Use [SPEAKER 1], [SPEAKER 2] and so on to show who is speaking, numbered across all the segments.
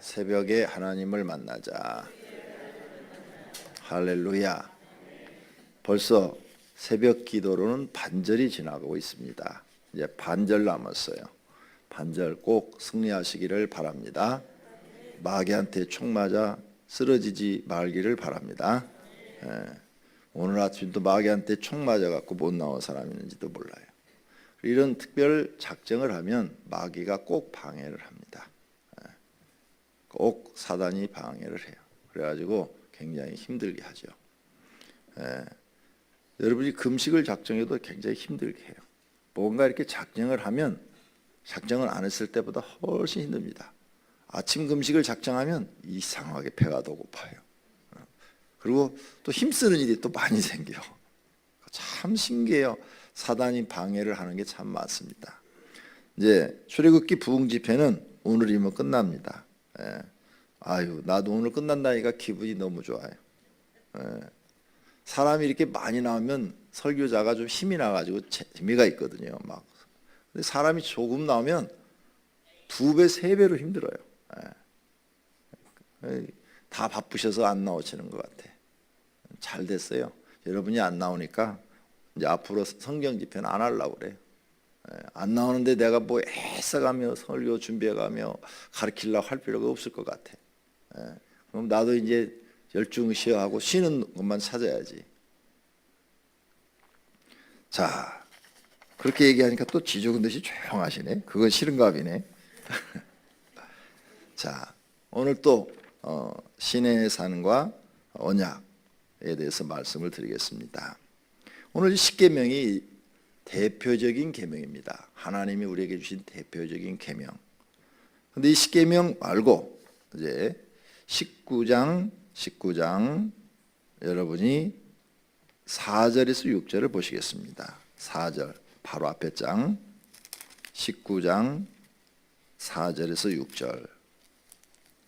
[SPEAKER 1] 새벽에 하나님을 만나자. 할렐루야. 벌써 새벽 기도로는 반절이 지나가고 있습니다. 이제 반절 남았어요. 반절 꼭 승리하시기를 바랍니다. 마귀한테 총 맞아 쓰러지지 말기를 바랍니다. 오늘 아침도 마귀한테 총 맞아갖고 못 나온 사람이 있는지도 몰라요. 이런 특별 작정을 하면 마귀가 꼭 방해를 합니다. 꼭 사단이 방해를 해요. 그래가지고 굉장히 힘들게 하죠. 여러분이 금식을 작정해도 굉장히 힘들게 해요. 뭔가 이렇게 작정을 하면 작정을 안 했을 때보다 훨씬 힘듭니다. 아침 금식을 작정하면 이상하게 배가 더 고파요. 그리고 또 힘쓰는 일이 또 많이 생겨요. 참 신기해요. 사단이 방해를 하는 게 참 많습니다. 이제 출애굽기 부흥 집회는 오늘이면 끝납니다. 아유, 나도 오늘 끝난다니까 기분이 너무 좋아요. 사람이 이렇게 많이 나오면 설교자가 좀 힘이 나가지고 재미가 있거든요. 막. 근데 사람이 조금 나오면 2배, 3배로 힘들어요. 다 바쁘셔서 안 나오시는 것 같아. 잘 됐어요. 여러분이 안 나오니까 이제 앞으로 성경 집회는 안 하려고 그래요. 안 나오는데 내가 뭐 애써가며 설교 준비해가며 가르치려고 할 필요가 없을 것 같아. 그럼 나도 이제 열중시하고 쉬는 것만 찾아야지. 자, 그렇게 얘기하니까 또 지죽은 듯이 조용하시네. 그건 싫은갑이네. 자, 오늘 또 신의 산과 언약에 대해서 말씀을 드리겠습니다. 오늘 십계명이 대표적인 계명입니다. 하나님이 우리에게 주신 대표적인 계명. 근데 이 십계명 말고 이제 19장 여러분이 4절에서 6절을 보시겠습니다. 4절 바로 앞에 장 19장 4절에서 6절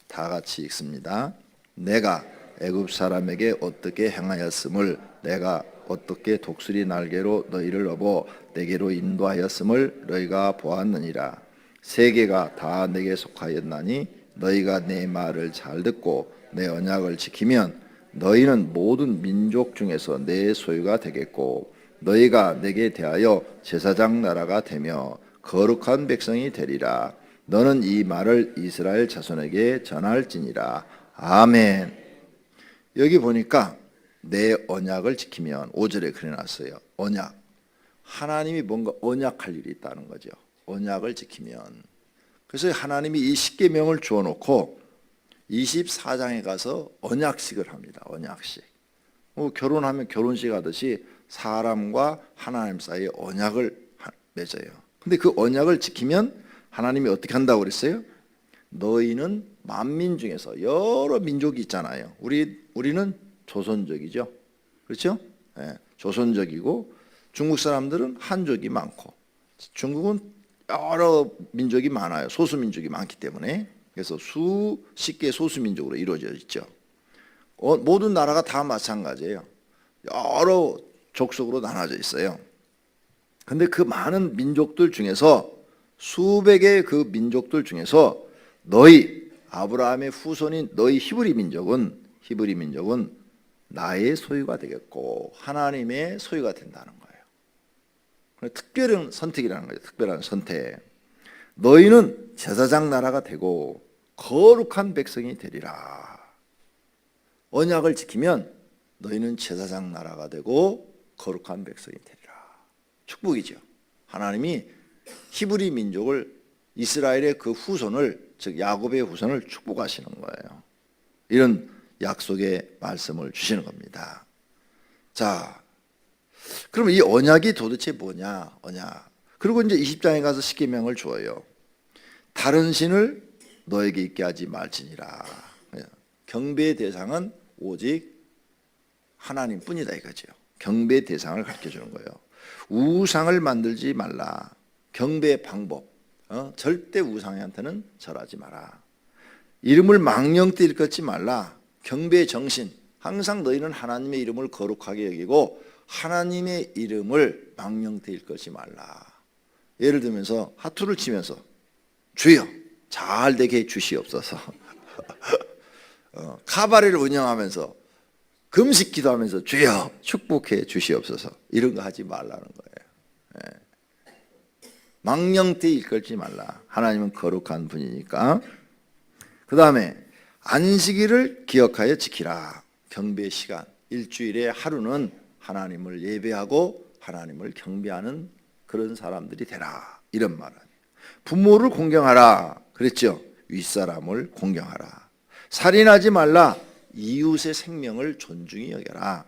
[SPEAKER 1] 다 같이 읽습니다. 내가 애굽 사람에게 어떻게 행하였음을 내가 어떻게 독수리 날개로 너희를 업어 내게로 인도하였음을 너희가 보았느니라. 세계가 다 내게 속하였나니 너희가 내 말을 잘 듣고 내 언약을 지키면 너희는 모든 민족 중에서 내 소유가 되겠고 너희가 내게 대하여 제사장 나라가 되며 거룩한 백성이 되리라. 너는 이 말을 이스라엘 자손에게 전할지니라. 아멘. 여기 보니까 내 언약을 지키면 5절에 그래놨어요. 언약. 하나님이 뭔가 언약할 일이 있다는 거죠. 언약을 지키면. 그래서 하나님이 이 십계명을 주어놓고 24장에 가서 언약식을 합니다. 언약식. 결혼하면 결혼식 하듯이 사람과 하나님 사이에 언약을 맺어요. 근데 그 언약을 지키면 하나님이 어떻게 한다고 그랬어요? 너희는 만민 중에서 여러 민족이 있잖아요. 우리는 조선족이죠. 그렇죠? 조선족이고 중국 사람들은 한족이 많고 중국은 여러 민족이 많아요. 소수민족이 많기 때문에. 그래서 수십 개의 소수민족으로 이루어져 있죠. 모든 나라가 다 마찬가지예요. 여러 족속으로 나눠져 있어요. 근데 그 많은 민족들 중에서 수백의 그 민족들 중에서 너희 아브라함의 후손인 너희 히브리 민족은 나의 소유가 되겠고 하나님의 소유가 된다는 거예요. 특별한 선택이라는 거예요. 특별한 선택. 너희는 제사장 나라가 되고 거룩한 백성이 되리라. 언약을 지키면 너희는 제사장 나라가 되고 거룩한 백성이 되리라. 축복이죠. 하나님이 히브리 민족을 이스라엘의 그 후손을 즉 야곱의 후손을 축복하시는 거예요. 이런 약속의 말씀을 주시는 겁니다. 자, 그럼 이 언약이 도대체 뭐냐? 언약. 그리고 이제 20장에 가서 십계명을 주어요. 다른 신을 너에게 있게 하지 말지니라. 경배의 대상은 오직 하나님뿐이다 이거죠. 경배의 대상을 가르쳐 주는 거예요. 우상을 만들지 말라. 경배의 방법. 절대 우상한테는 절하지 마라. 이름을 망령되 일컫지 말라. 경배의 정신. 항상 너희는 하나님의 이름을 거룩하게 여기고 하나님의 이름을 망령되 일컫지 말라. 예를 들면서 하투를 치면서 주여 잘 되게 해 주시옵소서. 카바레를 운영하면서 금식 기도하면서 주여 축복해 주시옵소서 이런 거 하지 말라는 거예요. 망령되이 이끌지 말라. 하나님은 거룩한 분이니까. 그 다음에 안식일을 기억하여 지키라. 경배 시간, 일주일에 하루는 하나님을 예배하고 하나님을 경배하는 그런 사람들이 되라. 이런 말 아니에요. 부모를 공경하라. 그랬죠. 윗사람을 공경하라. 살인하지 말라. 이웃의 생명을 존중히 여겨라.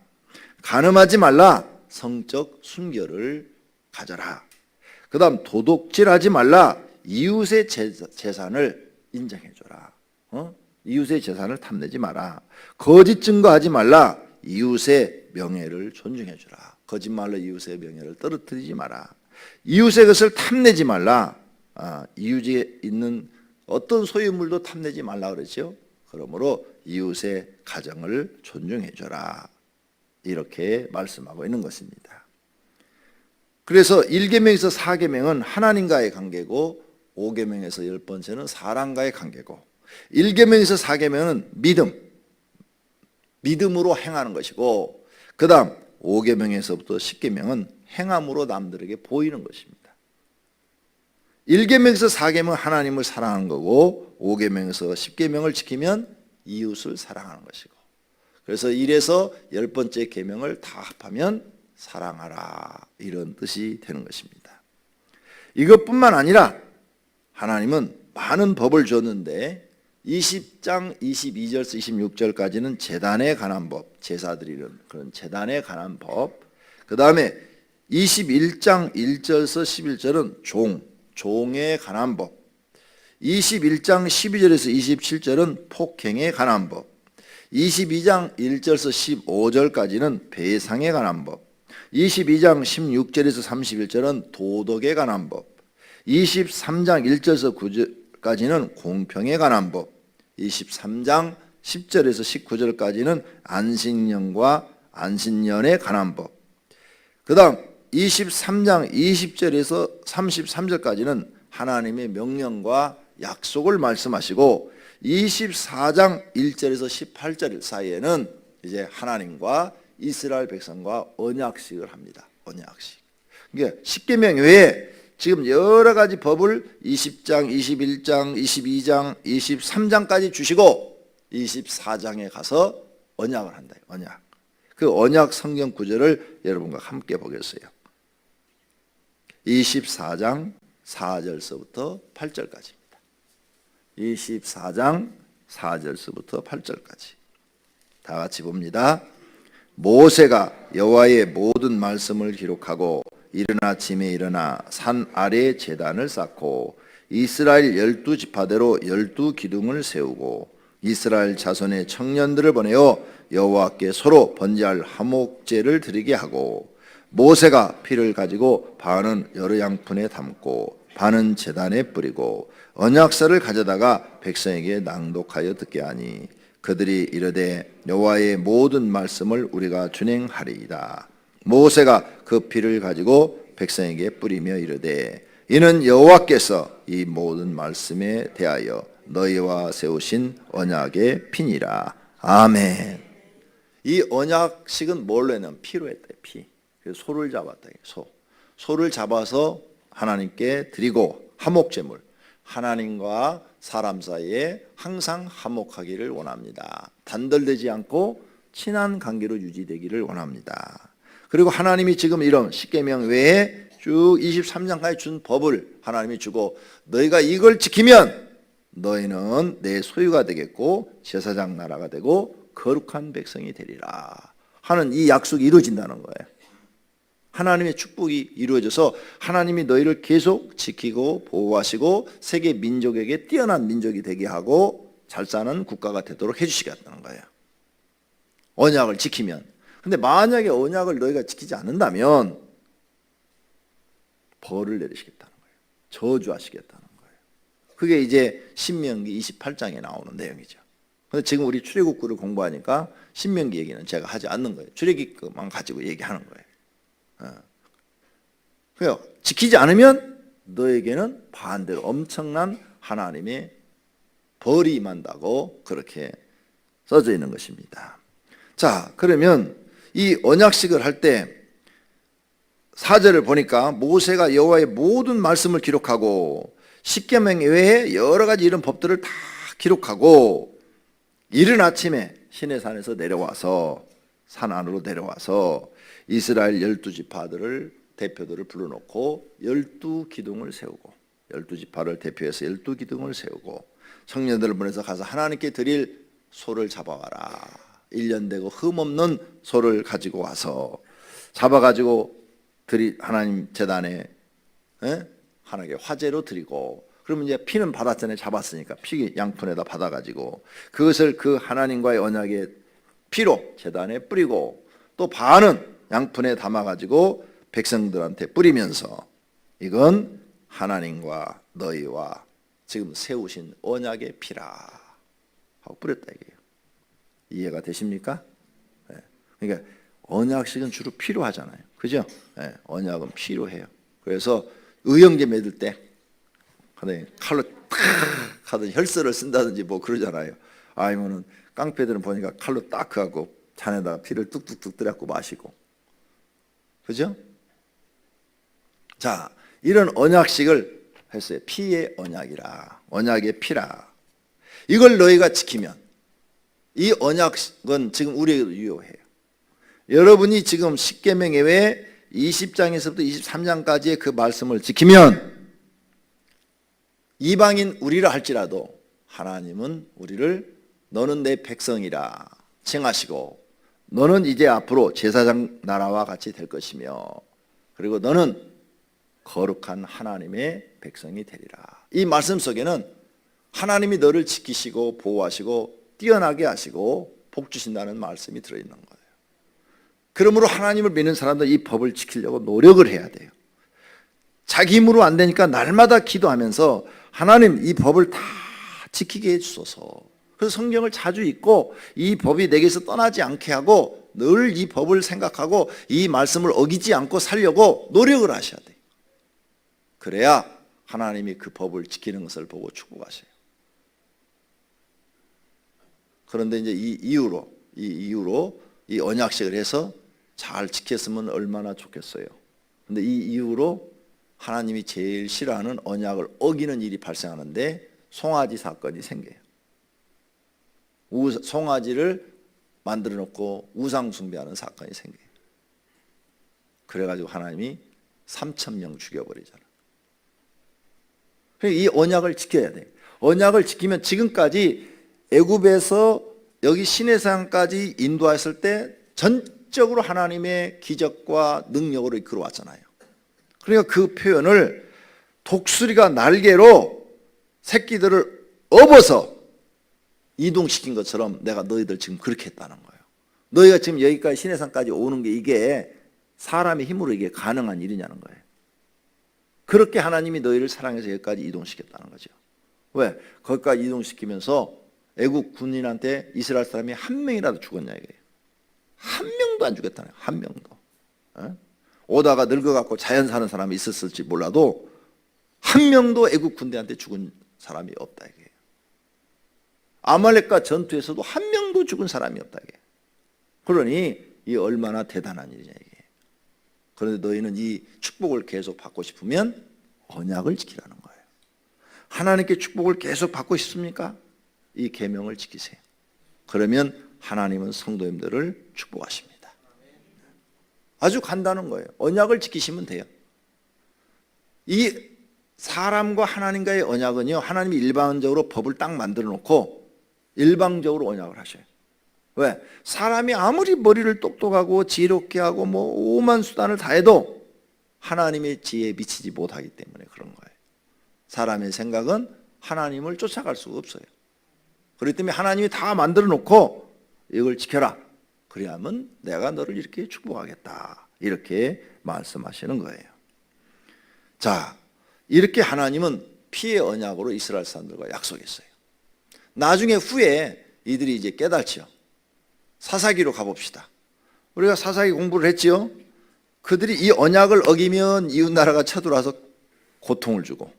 [SPEAKER 1] 간음하지 말라. 성적 순결을 가져라. 그 다음 도둑질하지 말라. 이웃의 재산을 인정해줘라. 이웃의 재산을 탐내지 마라. 거짓 증거하지 말라. 이웃의 명예를 존중해주라. 거짓말로 이웃의 명예를 떨어뜨리지 마라. 이웃의 것을 탐내지 말라. 이웃에 있는 어떤 소유물도 탐내지 말라 그러죠. 그러므로 이웃의 가정을 존중해줘라. 이렇게 말씀하고 있는 것입니다. 그래서 1계명에서 4계명은 하나님과의 관계고 5계명에서 10번째는 사람과의 관계고 1계명에서 4계명은 믿음으로 행하는 것이고 그 다음 5계명에서부터 10계명은 행함으로 남들에게 보이는 것입니다. 1계명에서 4계명은 하나님을 사랑하는 거고 5계명에서 10계명을 지키면 이웃을 사랑하는 것이고 그래서 1에서 10번째 계명을 다 합하면 사랑하라 이런 뜻이 되는 것입니다. 이것뿐만 아니라 하나님은 많은 법을 줬는데 20장 22절에서 26절까지는 제단에 관한 법, 제사 드리는 그런 제단에 관한 법, 그 다음에 21장 1절에서 11절은 종에 관한 법, 21장 12절에서 27절은 폭행에 관한 법, 22장 1절에서 15절까지는 배상에 관한 법, 22장 16절에서 31절은 도덕에 관한 법, 23장 1절에서 9절까지는 공평에 관한 법, 23장 10절에서 19절까지는 안식년과 안식년에 관한 법, 그 다음 23장 20절에서 33절까지는 하나님의 명령과 약속을 말씀하시고 24장 1절에서 18절 사이에는 이제 하나님과 이스라엘 백성과 언약식을 합니다. 언약식. 그러니까 십계명 외에 지금 여러 가지 법을 20장, 21장, 22장, 23장까지 주시고 24장에 가서 언약을 한다. 언약. 그 언약 성경 구절을 여러분과 함께 보겠어요. 24장 4절서부터 8절까지입니다. 24장 4절서부터 8절까지. 다 같이 봅니다. 모세가 여호와의 모든 말씀을 기록하고 이른 아침에 일어나 산 아래에 제단을 쌓고 이스라엘 12지파대로 12기둥을 세우고 이스라엘 자손의 청년들을 보내어 여호와께 서로 번제할 화목제를 드리게 하고 모세가 피를 가지고 반은 여러 양푼에 담고 반은 제단에 뿌리고 언약서를 가져다가 백성에게 낭독하여 듣게 하니 그들이 이르되 여호와의 모든 말씀을 우리가 준행하리이다. 모세가 그 피를 가지고 백성에게 뿌리며 이르되 이는 여호와께서 이 모든 말씀에 대하여 너희와 세우신 언약의 피니라. 아멘. 이 언약식은 뭘로 했냐면 피로 했다. 피. 그래서 소를 잡았다. 소를 잡아서 하나님께 드리고 화목제물. 하나님과 사람 사이에 항상 화목하기를 원합니다. 단절되지 않고 친한 관계로 유지되기를 원합니다. 그리고 하나님이 지금 이런 십계명 외에 쭉 23장까지 준 법을 하나님이 주고 너희가 이걸 지키면 너희는 내 소유가 되겠고 제사장 나라가 되고 거룩한 백성이 되리라 하는 이 약속이 이루어진다는 거예요. 하나님의 축복이 이루어져서 하나님이 너희를 계속 지키고 보호하시고 세계 민족에게 뛰어난 민족이 되게 하고 잘 사는 국가가 되도록 해주시겠다는 거예요. 언약을 지키면. 근데 만약에 언약을 너희가 지키지 않는다면 벌을 내리시겠다는 거예요. 저주하시겠다는 거예요. 그게 이제 신명기 28장에 나오는 내용이죠. 근데 지금 우리 출애굽기를 공부하니까 신명기 얘기는 제가 하지 않는 거예요. 출애굽기만 가지고 얘기하는 거예요. 그래요. 지키지 않으면 너에게는 반대로 엄청난 하나님의 벌이 임한다고 그렇게 써져 있는 것입니다. 자, 그러면 이 언약식을 할 때 4절을 보니까 모세가 여호와의 모든 말씀을 기록하고 십계명 외에 여러 가지 이런 법들을 다 기록하고 이른 아침에 시내산에서 내려와서 산 안으로 내려와서 이스라엘 12지파들을 대표들을 불러놓고 12기둥을 세우고 12지파를 대표해서 12기둥을 세우고 청년들을 보내서 가서 하나님께 드릴 소를 잡아와라. 1년 되고 흠없는 소를 가지고 와서 잡아가지고 하나님 제단에 하나님께 화제로 드리고 그러면 이제 피는 받았잖아요. 잡았으니까 피 양푼에다 받아가지고 그것을 그 하나님과의 언약의 피로 제단에 뿌리고 또 반은 양푼에 담아가지고 백성들한테 뿌리면서 이건 하나님과 너희와 지금 세우신 언약의 피라 하고 뿌렸다 이게요. 이해가 되십니까? 네. 그러니까 언약식은 주로 피로 하잖아요. 그죠? 네. 언약은 피로 해요. 그래서 의형제 맺을 때 칼로 탁 하든지 혈서를 쓴다든지 뭐 그러잖아요. 아니면은 깡패들은 보니까 칼로 딱 하고 잔에다가 피를 뚝뚝뚝 들여갖고 마시고. 그죠? 자, 이런 언약식을 했어요. 피의 언약이라. 언약의 피라. 이걸 너희가 지키면 이 언약은 지금 우리에게도 유효해요. 여러분이 지금 십계명 외에 20장에서부터 23장까지의 그 말씀을 지키면 이방인 우리라 할지라도 하나님은 우리를 너는 내 백성이라 칭하시고 너는 이제 앞으로 제사장 나라와 같이 될 것이며 그리고 너는 거룩한 하나님의 백성이 되리라. 이 말씀 속에는 하나님이 너를 지키시고 보호하시고 뛰어나게 하시고 복 주신다는 말씀이 들어있는 거예요. 그러므로 하나님을 믿는 사람들 이 법을 지키려고 노력을 해야 돼요. 자기 힘으로 안 되니까 날마다 기도하면서 하나님 이 법을 다 지키게 해주소서. 그래서 성경을 자주 읽고 이 법이 내게서 떠나지 않게 하고 늘 이 법을 생각하고 이 말씀을 어기지 않고 살려고 노력을 하셔야 돼요. 그래야 하나님이 그 법을 지키는 것을 보고 축복하셔요. 그런데 이제 이 이후로 이 언약식을 해서 잘 지켰으면 얼마나 좋겠어요. 근데 이 이후로 하나님이 제일 싫어하는 언약을 어기는 일이 발생하는데 송아지 사건이 생겨요. 송아지를 만들어 놓고 우상 숭배하는 사건이 생겨요. 그래가지고 하나님이 3,000명 죽여버리잖아요. 이 언약을 지켜야 돼요. 언약을 지키면 지금까지 애굽에서 여기 시내산까지 인도했을 때 전적으로 하나님의 기적과 능력으로 이끌어 왔잖아요. 그러니까 그 표현을 독수리가 날개로 새끼들을 업어서 이동시킨 것처럼 내가 너희들 지금 그렇게 했다는 거예요. 너희가 지금 여기까지 시내산까지 오는 게 이게 사람의 힘으로 이게 가능한 일이냐는 거예요. 그렇게 하나님이 너희를 사랑해서 여기까지 이동시켰다는 거죠. 왜? 거기까지 이동시키면서 애국 군인한테 이스라엘 사람이 한 명이라도 죽었냐 이거예요. 한 명도 안 죽였다는 거예요. 한 명도. 오다가 늙어갖고 자연 사는 사람이 있었을지 몰라도 한 명도 애국 군대한테 죽은 사람이 없다 이거예요. 아말렉과 전투에서도 한 명도 죽은 사람이 없다 이게. 그러니 이 얼마나 대단한 일이냐 이게. 그런데 너희는 이 축복을 계속 받고 싶으면 언약을 지키라는 거예요. 하나님께 축복을 계속 받고 싶습니까? 이 계명을 지키세요. 그러면 하나님은 성도님들을 축복하십니다. 아주 간단한 거예요. 언약을 지키시면 돼요. 이 사람과 하나님과의 언약은요, 하나님이 일반적으로 법을 딱 만들어 놓고 일방적으로 언약을 하셔요. 왜? 사람이 아무리 머리를 똑똑하고 지혜롭게 하고 뭐 오만 수단을 다 해도 하나님의 지혜에 미치지 못하기 때문에 그런 거예요. 사람의 생각은 하나님을 쫓아갈 수가 없어요. 그렇기 때문에 하나님이 다 만들어 놓고 이걸 지켜라. 그래야만 내가 너를 이렇게 축복하겠다. 이렇게 말씀하시는 거예요. 자, 이렇게 하나님은 피의 언약으로 이스라엘 사람들과 약속했어요. 나중에 후에 이들이 이제 깨달지요. 사사기로 가봅시다. 우리가 사사기 공부를 했지요. 그들이 이 언약을 어기면 이웃나라가 쳐들어와서 고통을 주고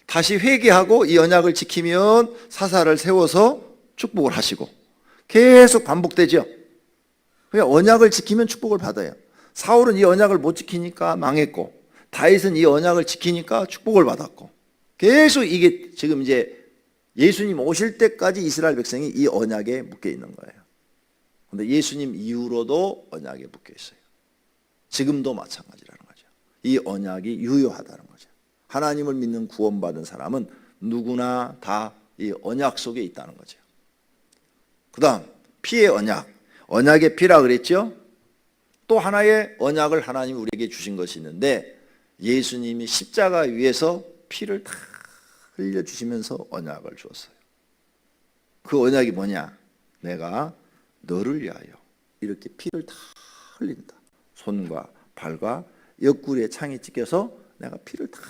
[SPEAKER 1] 다시 회개하고 이 언약을 지키면 사사를 세워서 축복을 하시고 계속 반복되죠. 그러니까 언약을 지키면 축복을 받아요. 사울은 이 언약을 못 지키니까 망했고 다윗은 이 언약을 지키니까 축복을 받았고 계속 이게 지금 이제 예수님 오실 때까지 이스라엘 백성이 이 언약에 묶여 있는 거예요. 그런데 예수님 이후로도 언약에 묶여 있어요. 지금도 마찬가지라는 거죠. 이 언약이 유효하다는 거죠. 하나님을 믿는 구원받은 사람은 누구나 다 이 언약 속에 있다는 거죠. 그 다음 피의 언약, 언약의 피라 그랬죠. 또 하나의 언약을 하나님이 우리에게 주신 것이 있는데 예수님이 십자가 위에서 피를 다 흘려주시면서 언약을 주었어요. 그 언약이 뭐냐? 내가 너를 위하여 이렇게 피를 다 흘린다. 손과 발과 옆구리에 창이 찢겨서 내가 피를 다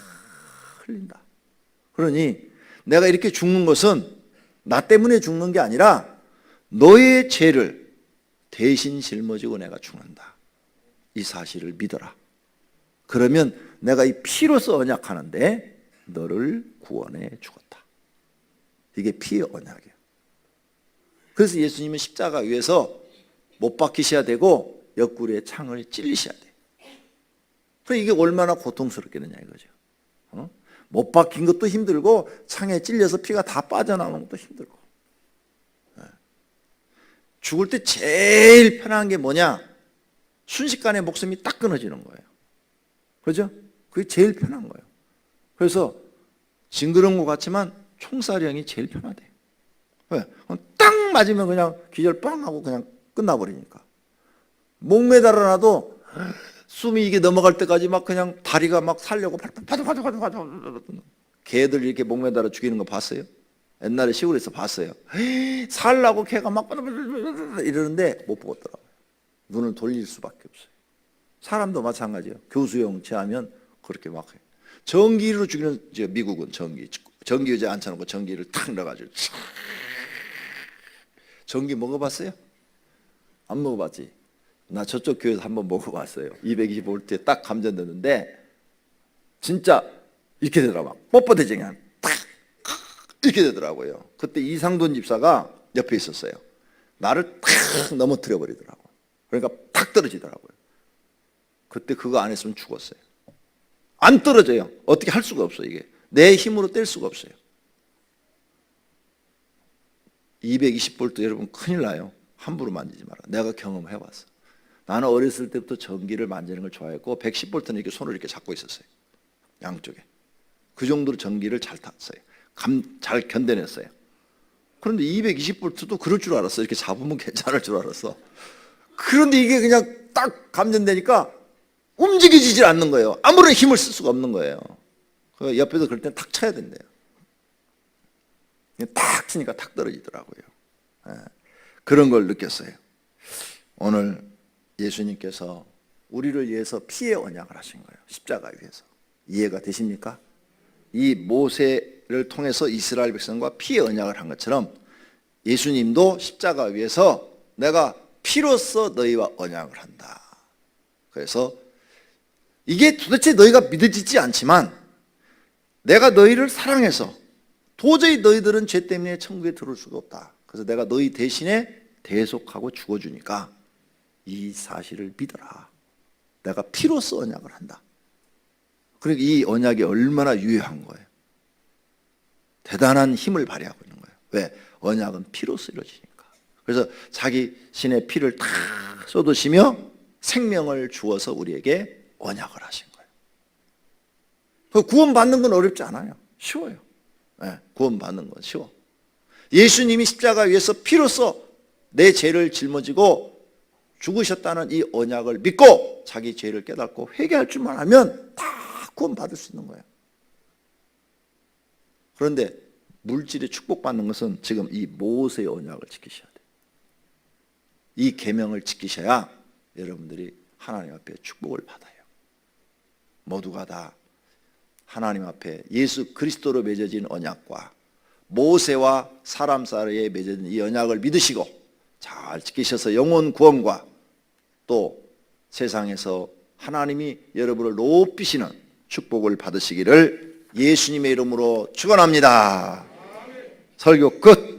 [SPEAKER 1] 흘린다. 그러니 내가 이렇게 죽는 것은 나 때문에 죽는 게 아니라 너의 죄를 대신 짊어지고 내가 죽는다. 이 사실을 믿어라. 그러면 내가 이 피로서 언약하는데 너를 구원해 주었다. 이게 피의 언약이에요. 그래서 예수님은 십자가 위에서 못 박히셔야 되고 옆구리에 창을 찔리셔야 돼요. 그러니까 이게 얼마나 고통스럽겠느냐 이거죠. 못 박힌 것도 힘들고 창에 찔려서 피가 다 빠져나오는 것도 힘들고. 죽을 때 제일 편한 게 뭐냐? 순식간에 목숨이 딱 끊어지는 거예요. 그죠? 그게 제일 편한 거예요. 그래서 징그러운 것 같지만 총사령이 제일 편하대요. 왜? 딱 맞으면 그냥 기절 빵 하고 그냥 끝나버리니까. 목 매달아놔도 숨이 이게 넘어갈 때까지 막 그냥 다리가 막 살려고 파닥파닥파닥파닥. 개들 이렇게 목 매달아 죽이는 거 봤어요? 옛날에 시골에서 봤어요. 살라고 개가 막 이러는데 못 보겠더라고요. 눈을 돌릴 수밖에 없어요. 사람도 마찬가지예요. 교수형 제하면 그렇게 막 해요. 전기로 죽이는 미국은 전기 의자에 앉혀놓고 전기를 탁 넣어가지고 전기 먹어봤어요? 안 먹어봤지? 나 저쪽 교회에서 한번 먹어봤어요. 220V에 딱 감전됐는데 진짜 이렇게 되더라고요. 뻣뻣해지게 그냥 탁 이렇게 되더라고요. 그때 이상돈 집사가 옆에 있었어요. 나를 탁 넘어뜨려 버리더라고요. 그러니까 탁 떨어지더라고요. 그때 그거 안 했으면 죽었어요. 안 떨어져요. 어떻게 할 수가 없어요. 이게 내 힘으로 뗄 수가 없어요. 220V 여러분 큰일 나요. 함부로 만지지 마라. 내가 경험해봤어. 나는 어렸을 때부터 전기를 만지는 걸 좋아했고 110V는 이렇게 손을 이렇게 잡고 있었어요. 양쪽에. 그 정도로 전기를 잘 탔어요. 잘 견뎌냈어요. 그런데 220V도 그럴 줄 알았어. 이렇게 잡으면 괜찮을 줄 알았어. 그런데 이게 그냥 딱 감전되니까 움직이지질 않는 거예요. 아무런 힘을 쓸 수가 없는 거예요. 옆에서 그럴 땐 탁 쳐야 된대요. 탁 치니까 탁 떨어지더라고요. 그런 걸 느꼈어요. 오늘 예수님께서 우리를 위해서 피의 언약을 하신 거예요. 십자가 위에서. 이해가 되십니까? 이 모세를 통해서 이스라엘 백성과 피의 언약을 한 것처럼 예수님도 십자가 위에서 내가 피로써 너희와 언약을 한다. 그래서 이게 도대체 너희가 믿어지지 않지만 내가 너희를 사랑해서 도저히 너희들은 죄 때문에 천국에 들어올 수가 없다. 그래서 내가 너희 대신에 대속하고 죽어주니까 이 사실을 믿어라. 내가 피로써 언약을 한다. 그러니까 이 언약이 얼마나 유효한 거예요. 대단한 힘을 발휘하고 있는 거예요. 왜? 언약은 피로써 이루어지니까. 그래서 자기 신의 피를 다 쏟으시며 생명을 주어서 우리에게 언약을 하신 거예요. 구원받는 건 어렵지 않아요. 쉬워요. 네, 구원받는 건 쉬워. 예수님이 십자가 위에서 피로써 내 죄를 짊어지고 죽으셨다는 이 언약을 믿고 자기 죄를 깨닫고 회개할 줄만 하면 다 구원받을 수 있는 거예요. 그런데 물질의 축복받는 것은 지금 이 모세의 언약을 지키셔야 돼요. 이 계명을 지키셔야 여러분들이 하나님 앞에 축복을 받아요. 모두가 다 하나님 앞에 예수 그리스도로 맺어진 언약과 모세와 사람 사이에 맺어진 이 언약을 믿으시고 잘 지키셔서 영혼 구원과 또 세상에서 하나님이 여러분을 높이시는 축복을 받으시기를 예수님의 이름으로 축원합니다. 설교 끝.